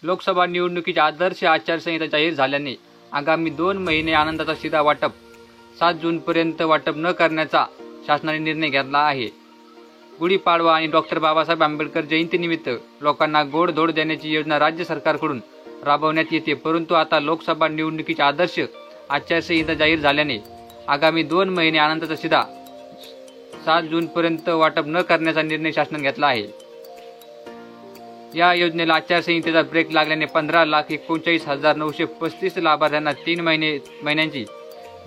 लोकसभा निवडणुकीची आदर्श आचारसंहिता जाहीर झाल्याने आगामी 2 महिने आनंदाचा शिधा वाटप 7 जूनपर्यंत वाटप न करण्याचा शासनाने निर्णय घेतला आहे। गुढीपाडवा आणि डॉक्टर बाबासाहेब आंबेडकर जयंतीनिमित्त लोकांना गोड धोड देण्याची योजना राज्य सरकारकडून राबवण्यात येते, परंतु आता लोकसभा निवडणुकीची आदर्श आचारसंहिता जाहीर झाल्याने आगामी 2 महिने आनंदाचा शिधा 7 जूनपर्यंत वाटप न करण्याचा निर्णय शासनाने घेतला आहे। या योजनेला आचारसंहितेचा ब्रेक लागल्याने 15,39,935 लाभार्थ्यांना 3 महिन्यांची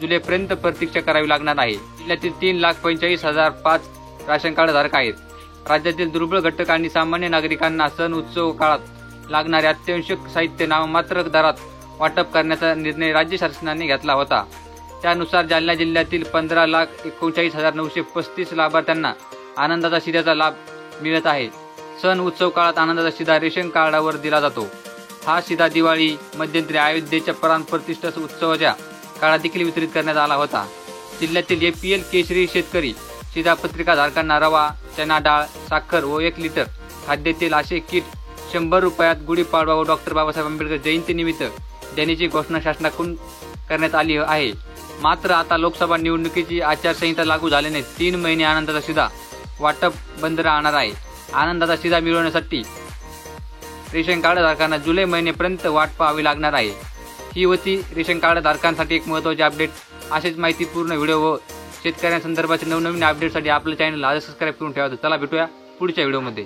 जुलैपर्यंत प्रतीक्षा करावी लागणार आहे। जिल्ह्यातील 3,45,005 राशन कार्ड धारक आहेत। राज्यातील दुर्बळ घटक आणि सामान्य नागरिकांना सण उत्सव काळात लागणारे अत्यावश्यक साहित्य नाममात्र दरात वाटप करण्याचा निर्णय राज्य शासनाने घेतला होता। त्यानुसार जालना जिल्ह्यातील 15,39,935 लाभार्थ्यांना आनंदाचा शिधाचा लाभ मिळत आहे। सण उत्सव काळात आनंदाचा शिधा रेशन कार्डावर दिला जातो। हा शिधा दिवाळी, मध्यंतरी अयोध्येच्या प्राण प्रतिष्ठा उत्सवाच्या काळात देखील वितरित करण्यात आला होता। जिल्ह्यातील APL केशरी शेतकरी शिधापत्रिका धारकांना रवा, चना डाळ, साखर व 1 लिटर खाद्यतेल असे किट 100 रुपयात गुढीपाडवा व डॉक्टर बाबासाहेब आंबेडकर जयंतीनिमित्त देण्याची घोषणा शासनाकडून करण्यात आली आहे। मात्र आता लोकसभा निवडणुकीची आचारसंहिता लागू झाल्याने 3 महिने आनंदाचा शिधा वाटप बंद राहणार आहे। आनंदाचा शिधा मिळवण्यासाठी रेशन कार्ड धारकांना जुलै महिन्यापर्यंत वाट पाहावी लागणार आहे। ही होती रेशन कार्ड धारकांसाठी एक महत्त्वाची अपडेट। असेच माहितीपूर्ण व्हिडिओ व शेतकऱ्यांसंदर्भाचे नवनवीन अपडेटसाठी आपलं चॅनल आज सबस्क्राईब करून ठेवा। चला भेटूया पुढच्या व्हिडिओमध्ये।